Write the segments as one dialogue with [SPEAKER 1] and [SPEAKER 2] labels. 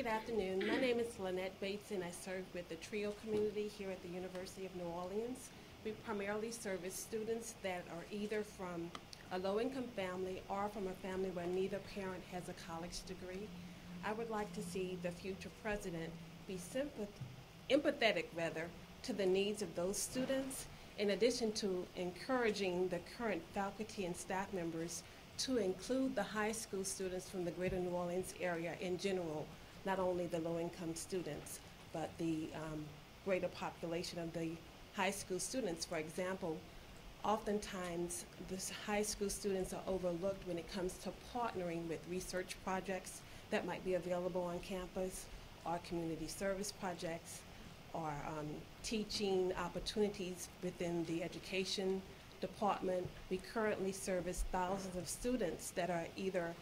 [SPEAKER 1] Good afternoon. My name is Lynette Bates, and I serve with the TRIO community here at the University of New Orleans. We primarily service students that are either from a low-income family or from a family where neither parent has a college degree. I would like to see the future president be empathetic to the needs of those students, in addition to encouraging the current faculty and staff members to include the high school students from the greater New Orleans area in general, not only the low-income students, but the greater population of the high school students. For example, oftentimes the high school students are overlooked when it comes to partnering with research projects that might be available on campus, or community service projects, or teaching opportunities within the education department. We currently service thousands of students that are either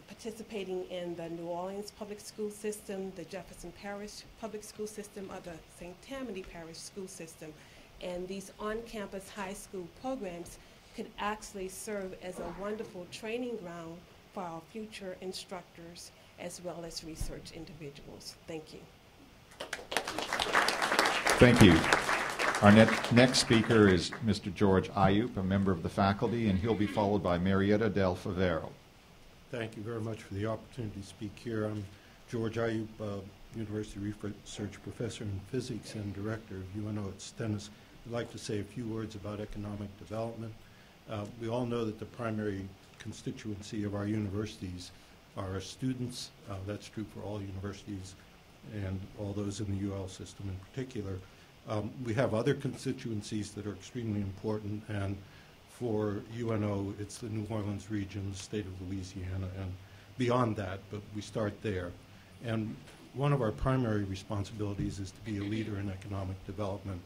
[SPEAKER 1] participating in the New Orleans public school system, the Jefferson Parish public school system, or the St. Tammany Parish school system. And these on-campus high school programs could actually serve as a wonderful training ground for our future instructors as well as research individuals. Thank you.
[SPEAKER 2] Thank you. Our next speaker is Mr. George Ayup, a member of the faculty, and he'll be followed by Marietta Del Favero.
[SPEAKER 3] Thank you very much for the opportunity to speak here. I'm George Ayup, University Research Professor in Physics and Director of UNO at Stennis. I'd like to say a few words about economic development. We all know that the primary constituency of our universities are our students. That's true for all universities and all those in the UL system in particular. We have other constituencies that are extremely important, and for UNO, it's the New Orleans region, the state of Louisiana, and beyond that, but we start there. And one of our primary responsibilities is to be a leader in economic development.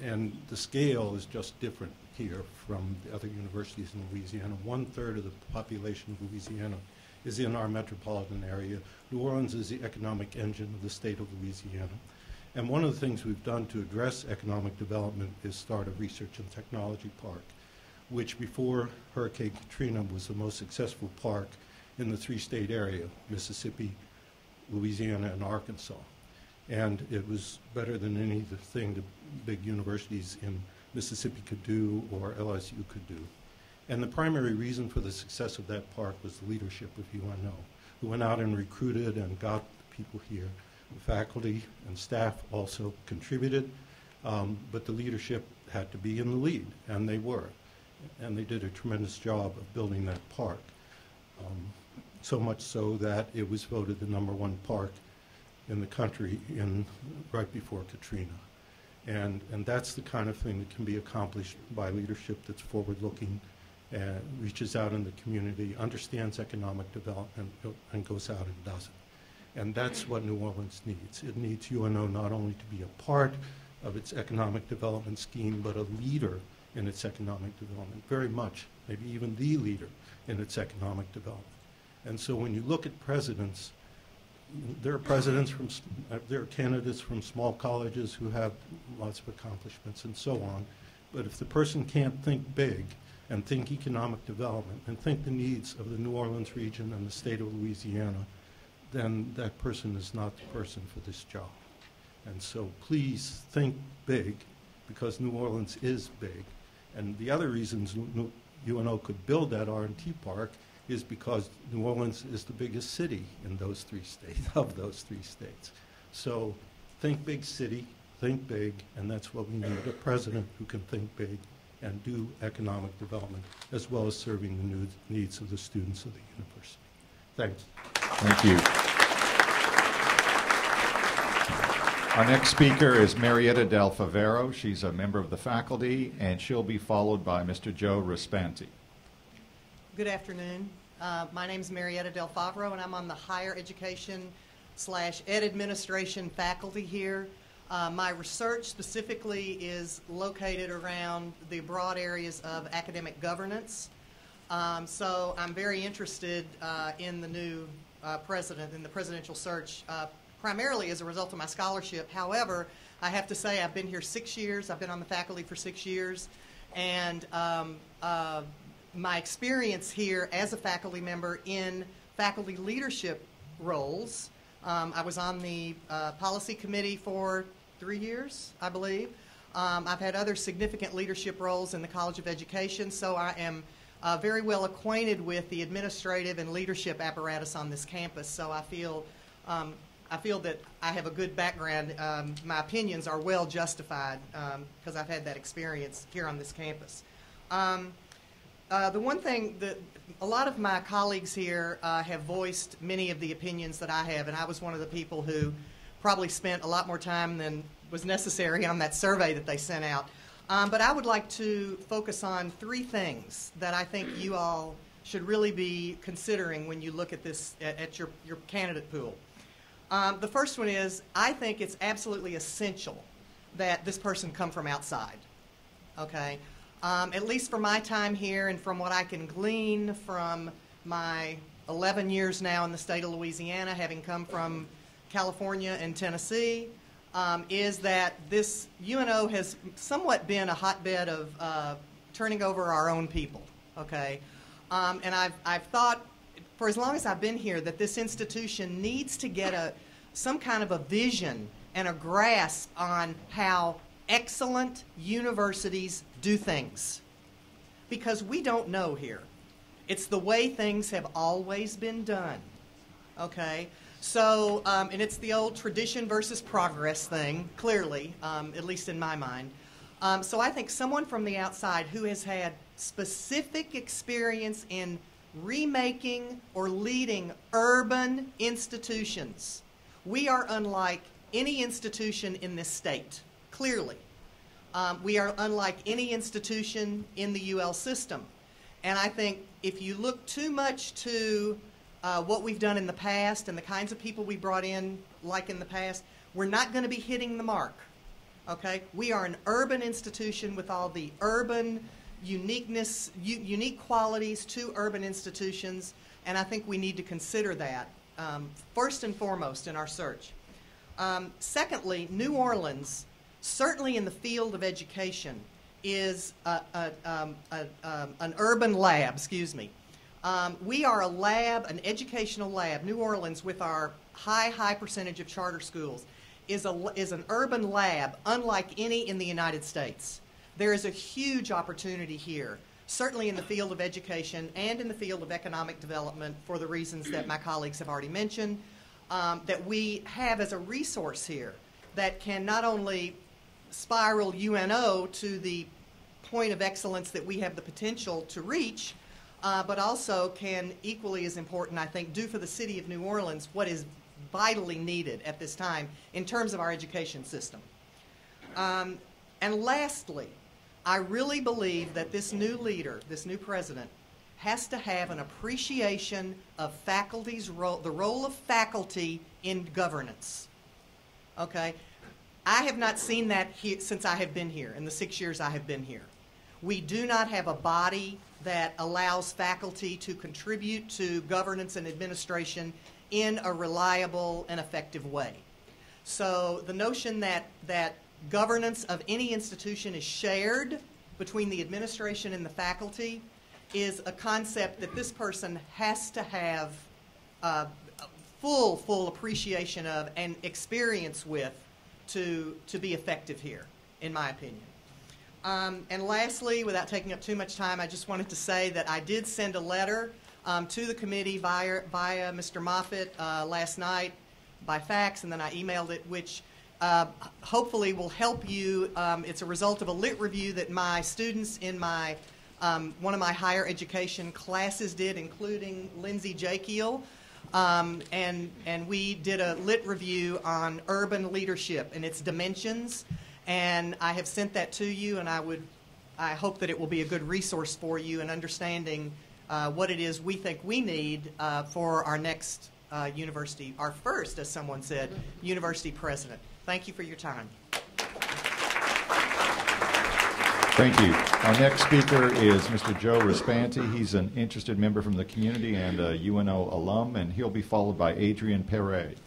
[SPEAKER 3] And the scale is just different here from the other universities in Louisiana. 1/3 of the population of Louisiana is in our metropolitan area. New Orleans is the economic engine of the state of Louisiana. And one of the things we've done to address economic development is start a research and technology park, which before Hurricane Katrina was the most successful park in the 3-state area, Mississippi, Louisiana, and Arkansas. And it was better than anything the big universities in Mississippi could do or LSU could do. And the primary reason for the success of that park was the leadership of UNO, who went out and recruited and got people here. The faculty and staff also contributed, but the leadership had to be in the lead, and they were. And they did a tremendous job of building that park, so much so that it was voted the #1 park in the country right before Katrina. And that's the kind of thing that can be accomplished by leadership that's forward-looking, reaches out in the community, understands economic development, and goes out and does it. And that's what New Orleans needs. It needs UNO not only to be a part of its economic development scheme, but a leader in its economic development, very much, maybe even the leader in its economic development. And so when you look at presidents, there are candidates from small colleges who have lots of accomplishments and so on, but if the person can't think big and think economic development and think the needs of the New Orleans region and the state of Louisiana, then that person is not the person for this job. And so please think big, because New Orleans is big. And the other reasons UNO could build that R&T park is because New Orleans is the biggest city in those 3 states, of those 3 states. So think big city, think big, and that's what we need, a president who can think big and do economic development, as well as serving the needs of the students of the university. Thanks.
[SPEAKER 2] Thank you. Our next speaker is Marietta Del Favero. She's a member of the faculty, and she'll be followed by Mr. Joe Rispanti.
[SPEAKER 4] Good afternoon. My name is Marietta Del Favero, and I'm on the Higher Education / Ed Administration faculty here. My research specifically is located around the broad areas of academic governance. So I'm very interested in the new president, in the presidential search, primarily as a result of my scholarship. However, I have to say I've been here 6 years. I've been on the faculty for 6 years. And my experience here as a faculty member in faculty leadership roles. I was on the policy committee for 3 years, I believe. I've had other significant leadership roles in the College of Education, so I am very well acquainted with the administrative and leadership apparatus on this campus. So I feel that I have a good background. My opinions are well justified because I've had that experience here on this campus. The one thing that a lot of my colleagues here have voiced many of the opinions that I have, and I was one of the people who probably spent a lot more time than was necessary on that survey that they sent out. But I would like to focus on 3 things that I think you all should really be considering when you look at this, at your candidate pool. The first one is, I think it's absolutely essential that this person come from outside, okay? At least for my time here and from what I can glean from my 11 years now in the state of Louisiana, having come from California and Tennessee, is that this UNO has somewhat been a hotbed of turning over our own people, okay? And I've thought for as long as I've been here that this institution needs to get some kind of a vision and a grasp on how excellent universities do things. Because we don't know here. It's the way things have always been done, okay? So, and it's the old tradition versus progress thing, clearly, at least in my mind. So I think someone from the outside who has had specific experience in remaking or leading urban institutions. We are unlike any institution in this state, clearly. We are unlike any institution in the UL system. And I think if you look too much to what we've done in the past and the kinds of people we brought in like in the past, we're not going to be hitting the mark, okay? We are an urban institution with all the urban uniqueness, unique qualities to urban institutions, and I think we need to consider that first and foremost in our search. Secondly, New Orleans, certainly in the field of education, is an urban lab, excuse me. We are a lab, an educational lab. New Orleans, with our high percentage of charter schools, is an urban lab unlike any in the United States. There is a huge opportunity here, certainly in the field of education and in the field of economic development for the reasons that my colleagues have already mentioned, that we have as a resource here that can not only spiral UNO to the point of excellence that we have the potential to reach, but also can, equally as important, I think, do for the city of New Orleans what is vitally needed at this time in terms of our education system. And lastly, I really believe that this new leader, this new president, has to have an appreciation of faculty's role, the role of faculty in governance. Okay? I have not seen that here since I have been here, in the 6 years I have been here. We do not have a body that allows faculty to contribute to governance and administration in a reliable and effective way. So the notion that governance of any institution is shared between the administration and the faculty is a concept that this person has to have full appreciation of and experience with to be effective here, in my opinion. And lastly, without taking up too much time, I just wanted to say that I did send a letter to the committee via Mr. Moffitt last night by fax, and then I emailed it, which hopefully will help you. It's a result of a lit review that my students in my one of my higher education classes did, including Lindsay Jekyll. And we did a lit review on urban leadership and its dimensions, and I have sent that to you, and I hope that it will be a good resource for you in understanding what it is we think we need for our next university, our first, as someone said, university president. Thank you for your time.
[SPEAKER 2] Thank you. Our next speaker is Mr. Joe Rispanti. He's an interested member from the community and a UNO alum, and he'll be followed by Adrian Perret.